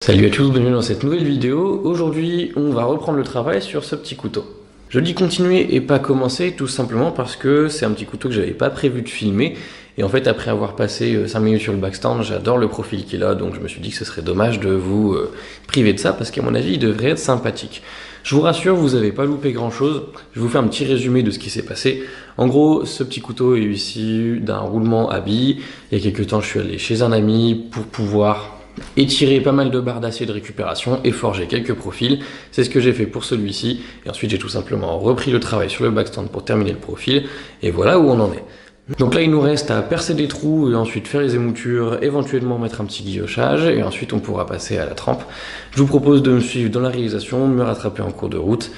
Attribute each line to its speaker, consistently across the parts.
Speaker 1: Salut à tous, bienvenue dans cette nouvelle vidéo. Aujourd'hui, on va reprendre le travail sur ce petit couteau. Je dis continuer et pas commencer tout simplement parce que c'est un petit couteau que j'avais pas prévu de filmer. Et en fait, après avoir passé 5 minutes sur le backstand, j'adore le profil qu'il a, donc je me suis dit que ce serait dommage de vous priver de ça parce qu'à mon avis, il devrait être sympathique. Je vous rassure, vous n'avez pas loupé grand chose. Je vous fais un petit résumé de ce qui s'est passé. En gros, ce petit couteau est issu d'un roulement à billes. Il y a quelques temps, je suis allé chez un ami pour pouvoir étirer pas mal de barres d'acier de récupération et forger quelques profils. C'est ce que j'ai fait pour celui-ci. Et ensuite, j'ai tout simplement repris le travail sur le backstand pour terminer le profil. Et voilà où on en est. Donc là, il nous reste à percer des trous et ensuite faire les émoutures, éventuellement mettre un petit guillochage et ensuite on pourra passer à la trempe. Je vous propose de me suivre dans la réalisation, de me rattraper en cours de route.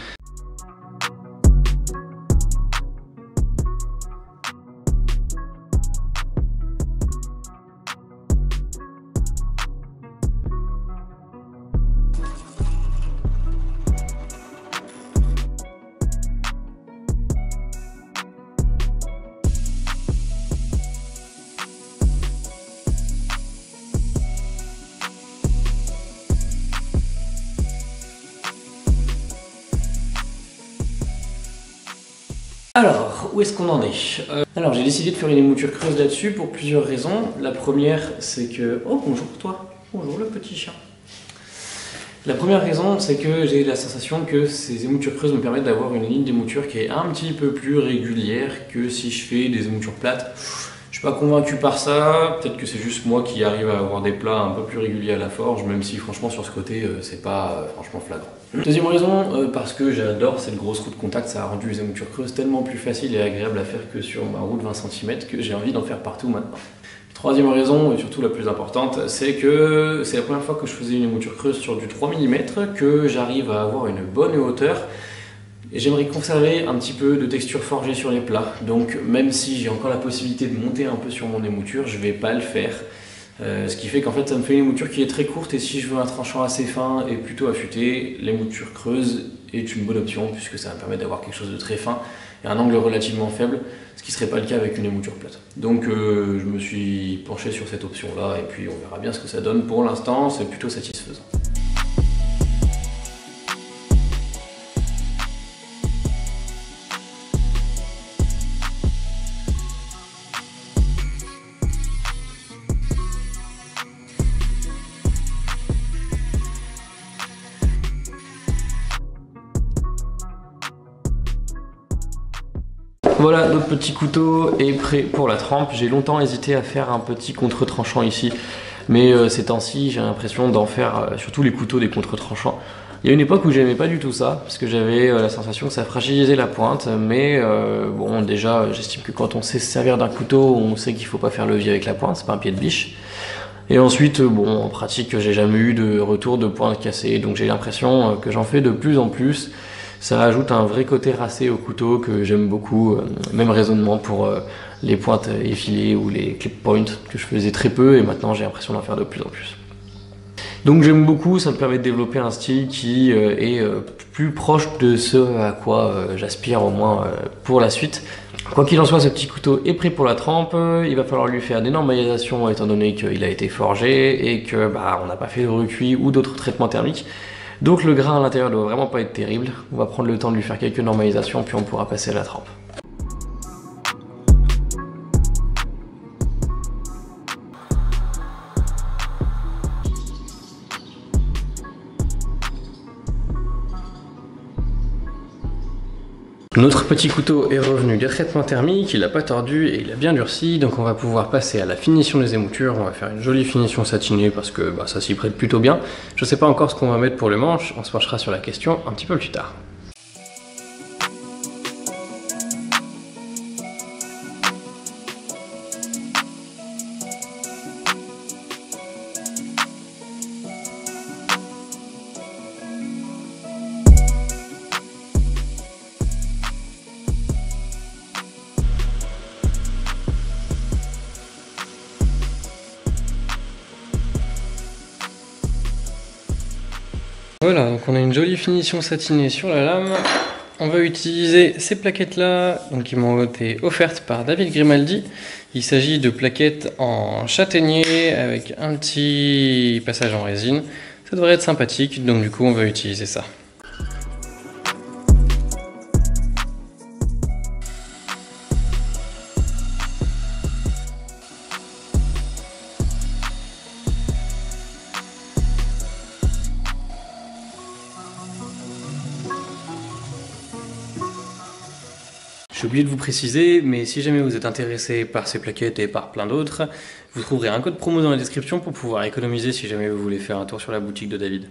Speaker 1: Alors, où est-ce qu'on en est? Alors, j'ai décidé de faire une émouture creuse là-dessus pour plusieurs raisons. La première, c'est que... Oh, bonjour toi. Bonjour le petit chien. La première raison, c'est que j'ai la sensation que ces émoutures creuses me permettent d'avoir une ligne d'émouture qui est un petit peu plus régulière que si je fais des émoutures plates. Je suis pas convaincu par ça, peut-être que c'est juste moi qui arrive à avoir des plats un peu plus réguliers à la forge, même si franchement sur ce côté c'est pas franchement flagrant. Deuxième raison, parce que j'adore cette grosse roue de contact, ça a rendu les émoutures creuses tellement plus faciles et agréables à faire que sur ma roue de 20 cm que j'ai envie d'en faire partout maintenant. Troisième raison, et surtout la plus importante, c'est que c'est la première fois que je faisais une émouture creuse sur du 3 mm, que j'arrive à avoir une bonne hauteur. Et j'aimerais conserver un petit peu de texture forgée sur les plats, donc même si j'ai encore la possibilité de monter un peu sur mon émouture, je vais pas le faire. Ce qui fait qu'en fait ça me fait une émouture qui est très courte et si je veux un tranchant assez fin et plutôt affûté, l'émouture creuse est une bonne option puisque ça me permet d'avoir quelque chose de très fin et un angle relativement faible, ce qui serait pas le cas avec une émouture plate. Donc je me suis penché sur cette option là et puis on verra bien ce que ça donne. Pour l'instant c'est plutôt satisfaisant. Voilà, notre petit couteau est prêt pour la trempe. J'ai longtemps hésité à faire un petit contre-tranchant ici, mais ces temps-ci, j'ai l'impression d'en faire surtout les couteaux des contre-tranchants. Il y a une époque où j'aimais pas du tout ça, parce que j'avais la sensation que ça fragilisait la pointe, mais bon, déjà, j'estime que quand on sait se servir d'un couteau, on sait qu'il faut pas faire levier avec la pointe, c'est pas un pied de biche. Et ensuite, bon, en pratique, j'ai jamais eu de retour de pointe cassée, donc j'ai l'impression que j'en fais de plus en plus. Ça ajoute un vrai côté racé au couteau que j'aime beaucoup, même raisonnement pour les pointes effilées ou les clip points que je faisais très peu et maintenant j'ai l'impression d'en faire de plus en plus. Donc j'aime beaucoup, ça me permet de développer un style qui est plus proche de ce à quoi j'aspire au moins pour la suite. Quoi qu'il en soit, ce petit couteau est prêt pour la trempe, il va falloir lui faire des normalisations étant donné qu'il a été forgé et que on n'a pas fait de recuit ou d'autres traitements thermiques. Donc le grain à l'intérieur doit vraiment pas être terrible. On va prendre le temps de lui faire quelques normalisations puis on pourra passer à la trempe. Notre petit couteau est revenu des traitements thermiques, il n'a pas tordu et il a bien durci, donc on va pouvoir passer à la finition des émoutures. On va faire une jolie finition satinée parce que ça s'y prête plutôt bien. Je ne sais pas encore ce qu'on va mettre pour le manche, on se penchera sur la question un petit peu plus tard. Voilà, donc on a une jolie finition satinée sur la lame. On va utiliser ces plaquettes là, donc qui m'ont été offertes par David Grimaldi. Il s'agit de plaquettes en châtaignier avec un petit passage en résine. Ça devrait être sympathique, donc du coup on va utiliser ça. J'ai oublié de vous préciser, mais si jamais vous êtes intéressé par ces plaquettes et par plein d'autres, vous trouverez un code promo dans la description pour pouvoir économiser si jamais vous voulez faire un tour sur la boutique de David.